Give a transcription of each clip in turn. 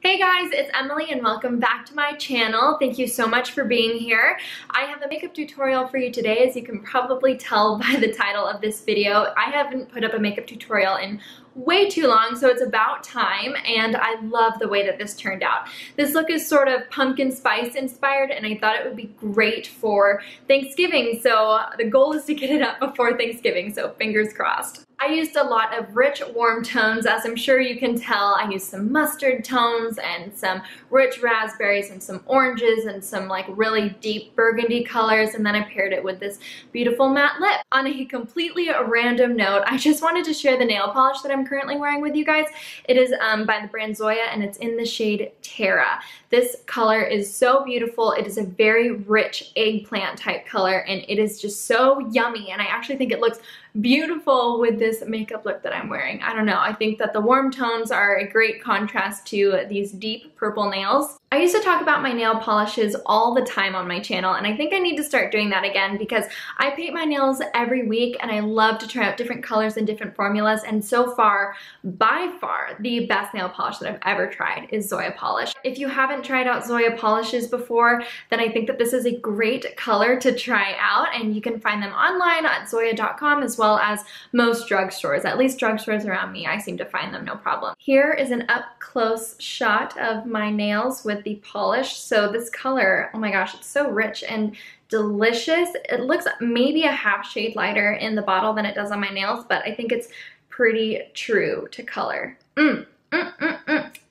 Hey guys, it's Emily and welcome back to my channel. Thank you so much for being here. I have a makeup tutorial for you today, as you can probably tell by the title of this video. I haven't put up a makeup tutorial in way too long, so it's about time, and I love the way that this turned out. This look is sort of pumpkin spice inspired, and I thought it would be great for Thanksgiving, so the goal is to get it up before Thanksgiving, so fingers crossed. I used a lot of rich, warm tones, as I'm sure you can tell. I used some mustard tones and some rich raspberries and some oranges and some like really deep burgundy colors, and then I paired it with this beautiful matte lip. On a completely random note, I just wanted to share the nail polish that I'm currently wearing with you guys. It is by the brand Zoya, and it's in the shade Terra. This color is so beautiful. It is a very rich eggplant type color, and it is just so yummy, and I actually think it looks beautiful with this makeup look that I'm wearing. I don't know, I think that the warm tones are a great contrast to these deep purple nails. I used to talk about my nail polishes all the time on my channel, and I think I need to start doing that again because I paint my nails every week and I love to try out different colors and different formulas, and so far, by far, the best nail polish that I've ever tried is Zoya polish. If you haven't tried out Zoya polishes before, then I think that this is a great color to try out, and you can find them online at zoya.com as well as most drugstores. At least drugstores around me, I seem to find them no problem. Here is an up-close shot of my nails with the polish. So this color, oh my gosh, it's so rich and delicious. It looks maybe a half shade lighter in the bottle than it does on my nails, but I think it's pretty true to color.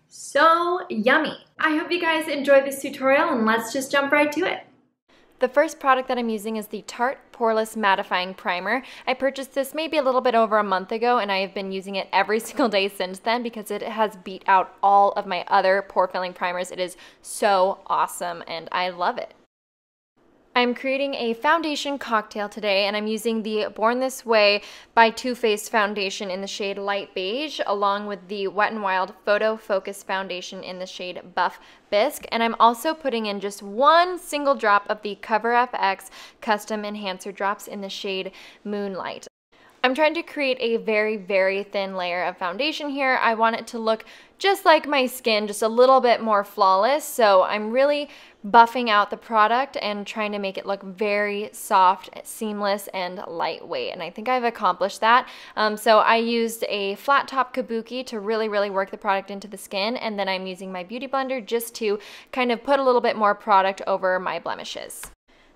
So yummy. I hope you guys enjoyed this tutorial, and let's just jump right to it. The first product that I'm using is the Tarte Poreless Mattifying Primer. I purchased this maybe a little bit over a month ago, and I have been using it every single day since then because it has beat out all of my other pore filling primers. It is so awesome, and I love it. I'm creating a foundation cocktail today, and I'm using the Born This Way by Too Faced foundation in the shade Light Beige, along with the Wet n Wild Photo Focus foundation in the shade Buff Bisque, and I'm also putting in just one single drop of the Cover FX Custom Enhancer drops in the shade Moonlight. I'm trying to create a very, very thin layer of foundation here. I want it to look just like my skin, just a little bit more flawless. So I'm really buffing out the product and trying to make it look very soft, seamless, and lightweight. And I think I've accomplished that. So I used a flat top kabuki to really, really work the product into the skin. And then I'm using my beauty blender just to kind of put a little bit more product over my blemishes.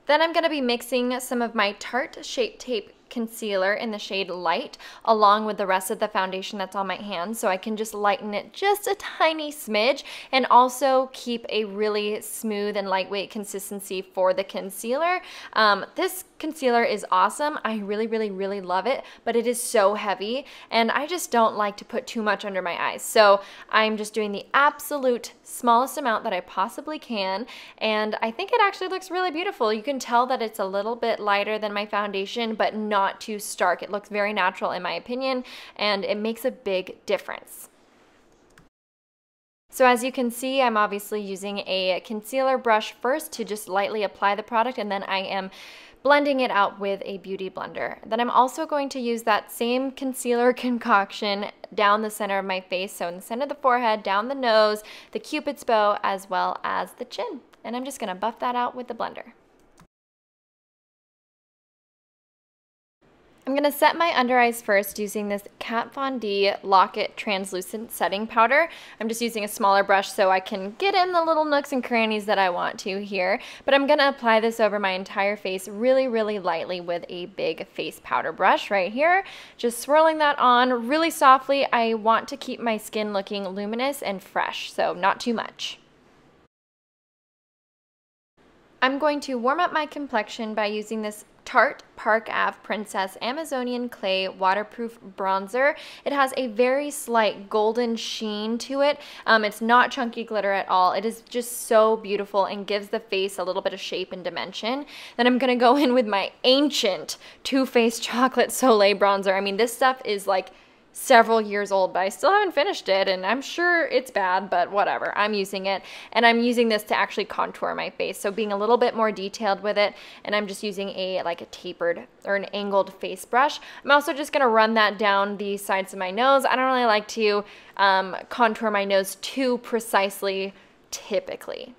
Then I'm going to be mixing some of my Tarte Shape Tape concealer in the shade Light along with the rest of the foundation that's on my hand, so I can just lighten it just a tiny smidge and also keep a really smooth and lightweight consistency for the concealer. This concealer is awesome. I really, really, really love it, but it is so heavy and I just don't like to put too much under my eyes. So I'm just doing the absolute smallest amount that I possibly can, and I think it actually looks really beautiful. You can tell that it's a little bit lighter than my foundation, but not too stark. It looks very natural in my opinion, and it makes a big difference. So as you can see, I'm obviously using a concealer brush first to just lightly apply the product, and then I am blending it out with a beauty blender. Then I'm also going to use that same concealer concoction down the center of my face, so in the center of the forehead, down the nose, the cupid's bow, as well as the chin. And I'm just gonna buff that out with the blender. I'm going to set my under eyes first using this Kat Von D Lock-It Translucent Setting Powder. I'm just using a smaller brush so I can get in the little nooks and crannies that I want to here. But I'm going to apply this over my entire face really, really lightly with a big face powder brush right here. Just swirling that on really softly. I want to keep my skin looking luminous and fresh, so not too much. I'm going to warm up my complexion by using this Tarte Park Ave Princess Amazonian Clay Waterproof Bronzer. It has a very slight golden sheen to it. It's not chunky glitter at all. It is just so beautiful and gives the face a little bit of shape and dimension. Then I'm gonna go in with my ancient Too Faced Chocolate Soleil Bronzer. I mean, this stuff is like several years old, but I still haven't finished it, and I'm sure it's bad, but whatever. I'm using it, and I'm using this to actually contour my face, so being a little bit more detailed with it, and I'm just using a tapered or an angled face brush. I'm also just gonna run that down the sides of my nose. I don't really like to contour my nose too precisely typically.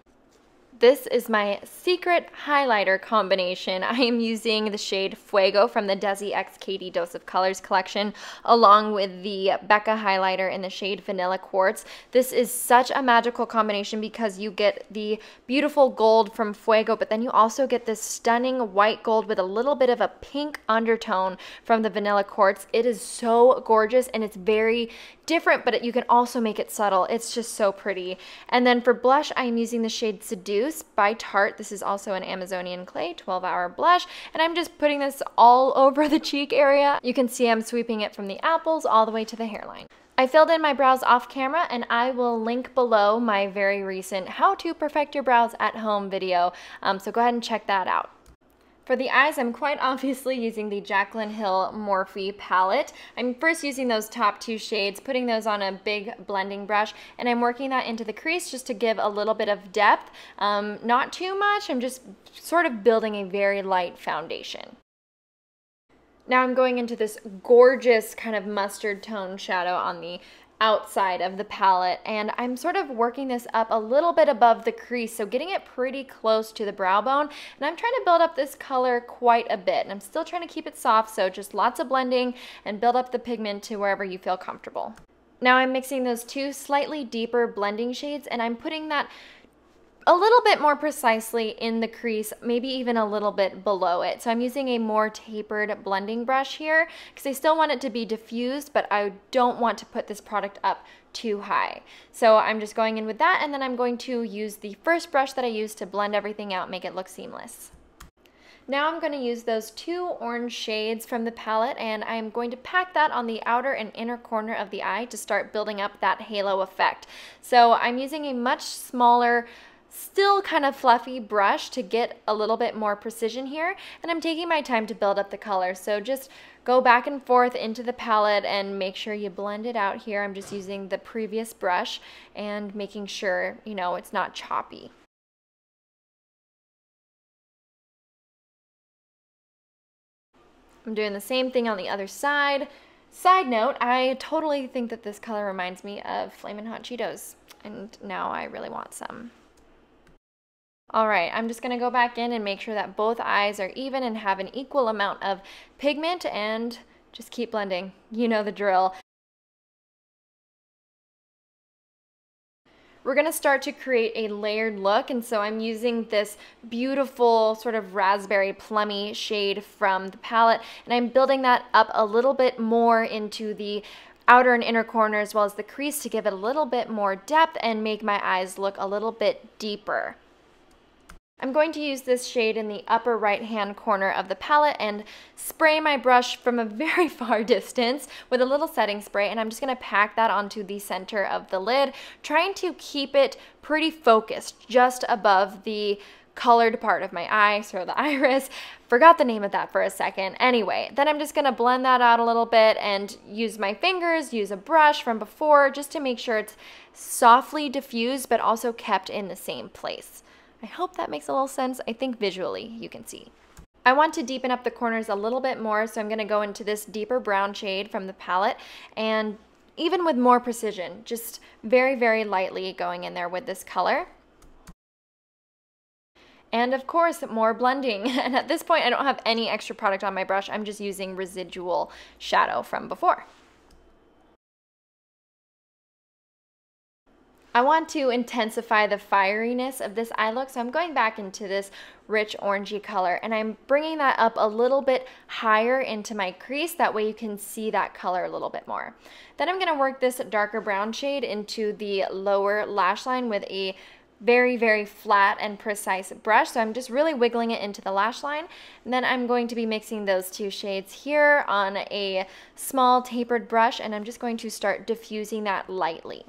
This is my secret highlighter combination. I am using the shade Fuego from the Desi x Katy Dose of Colors collection, along with the Becca highlighter in the shade Vanilla Quartz. This is such a magical combination because you get the beautiful gold from Fuego, but then you also get this stunning white gold with a little bit of a pink undertone from the Vanilla Quartz. It is so gorgeous, and it's very different, but you can also make it subtle. It's just so pretty. And then for blush, I'm using the shade Seduce by Tarte. This is also an Amazonian clay 12-hour blush, and I'm just putting this all over the cheek area. You can see I'm sweeping it from the apples all the way to the hairline. I filled in my brows off camera, and I will link below my very recent how to perfect your brows at home video, so go ahead and check that out. For the eyes, I'm quite obviously using the Jaclyn Hill Morphe palette. I'm first using those top two shades, putting those on a big blending brush, and I'm working that into the crease just to give a little bit of depth. Not too much, I'm just sort of building a very light foundation. Now I'm going into this gorgeous kind of mustard tone shadow on the outside of the palette, and I'm sort of working this up a little bit above the crease, so getting it pretty close to the brow bone, and I'm trying to build up this color quite a bit, and I'm still trying to keep it soft, so just lots of blending and build up the pigment to wherever you feel comfortable. Now I'm mixing those two slightly deeper blending shades, and I'm putting that a little bit more precisely in the crease, maybe even a little bit below it. So I'm using a more tapered blending brush here because I still want it to be diffused, but I don't want to put this product up too high. So I'm just going in with that, and then I'm going to use the first brush that I used to blend everything out, make it look seamless. Now I'm going to use those two orange shades from the palette, and I'm going to pack that on the outer and inner corner of the eye to start building up that halo effect. So I'm using a much smaller, still kind of fluffy brush to get a little bit more precision here, and I'm taking my time to build up the color. So just go back and forth into the palette and make sure you blend it out here. I'm just using the previous brush and making sure, you know, it's not choppy. I'm doing the same thing on the other side. Side note, I totally think that this color reminds me of Flamin' Hot Cheetos, and now I really want some. All right, I'm just gonna go back in and make sure that both eyes are even and have an equal amount of pigment, and just keep blending. You know the drill. We're gonna start to create a layered look, and so I'm using this beautiful sort of raspberry plummy shade from the palette, and I'm building that up a little bit more into the outer and inner corner as well as the crease to give it a little bit more depth and make my eyes look a little bit deeper. I'm going to use this shade in the upper right hand corner of the palette and spray my brush from a very far distance with a little setting spray, and I'm just going to pack that onto the center of the lid, trying to keep it pretty focused just above the colored part of my eye, so the iris. Forgot the name of that for a second. Anyway, then I'm just going to blend that out a little bit and use my fingers, use a brush from before just to make sure it's softly diffused but also kept in the same place. I hope that makes a little sense. I think visually you can see. I want to deepen up the corners a little bit more, so I'm going to go into this deeper brown shade from the palette, and even with more precision, just very, very lightly going in there with this color. And of course, more blending. And at this point, I don't have any extra product on my brush. I'm just using residual shadow from before. I want to intensify the fieriness of this eye look, so I'm going back into this rich orangey color, and I'm bringing that up a little bit higher into my crease. That way you can see that color a little bit more. Then I'm going to work this darker brown shade into the lower lash line with a very, very flat and precise brush. So I'm just really wiggling it into the lash line. And then I'm going to be mixing those two shades here on a small tapered brush, and I'm just going to start diffusing that lightly.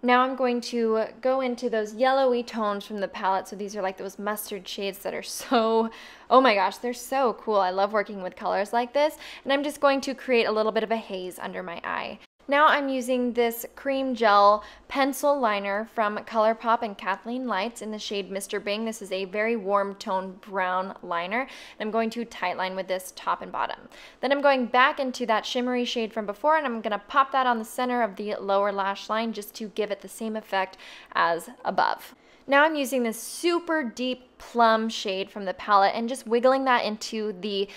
Now I'm going to go into those yellowy tones from the palette. So these are like those mustard shades that are so, oh my gosh, they're so cool. I love working with colors like this. And I'm just going to create a little bit of a haze under my eye. Now I'm using this cream gel pencil liner from ColourPop and Kathleen Lights in the shade Mr. Bing. This is a very warm tone brown liner. And I'm going to tightline with this top and bottom. Then I'm going back into that shimmery shade from before, and I'm going to pop that on the center of the lower lash line just to give it the same effect as above. Now I'm using this super deep plum shade from the palette and just wiggling that into the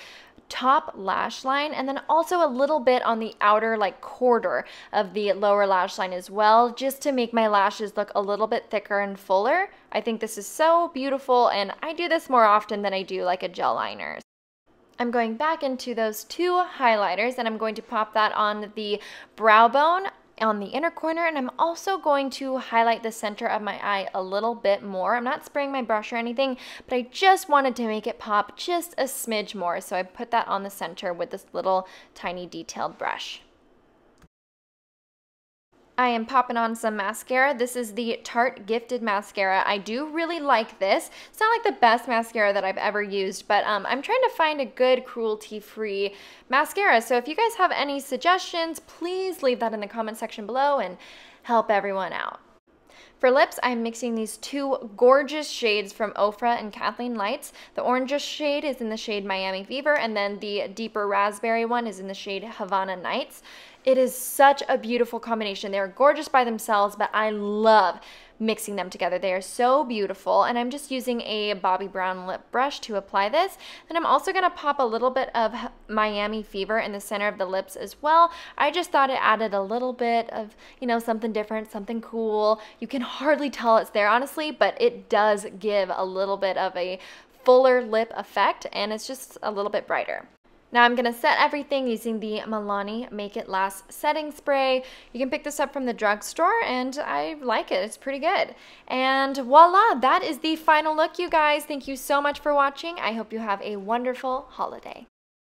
top lash line, and then also a little bit on the outer like quarter of the lower lash line as well, just to make my lashes look a little bit thicker and fuller. I think this is so beautiful, and I do this more often than I do like a gel liner. I'm going back into those two highlighters, and I'm going to pop that on the brow bone on the inner corner, and I'm also going to highlight the center of my eye a little bit more. I'm not spraying my brush or anything, but I just wanted to make it pop just a smidge more, so I put that on the center with this little tiny detailed brush. I am popping on some mascara. This is the Tarte Gifted Mascara. I do really like this. It's not like the best mascara that I've ever used, but I'm trying to find a good cruelty-free mascara. So if you guys have any suggestions, please leave that in the comment section below and help everyone out. For lips, I'm mixing these two gorgeous shades from Ofra and Kathleen Lights. The orangest shade is in the shade Miami Fever, and then the deeper raspberry one is in the shade Havana Nights. It is such a beautiful combination. They're gorgeous by themselves, but I love mixing them together. They are so beautiful, and I'm just using a Bobbi Brown lip brush to apply this. And I'm also going to pop a little bit of Miami Fever in the center of the lips as well. I just thought it added a little bit of, you know, something different, something cool. You can hardly tell it's there, honestly, but it does give a little bit of a fuller lip effect, and it's just a little bit brighter. Now I'm going to set everything using the Milani Make It Last setting spray. You can pick this up from the drugstore, and I like it. It's pretty good. And voila, that is the final look, you guys. Thank you so much for watching. I hope you have a wonderful holiday.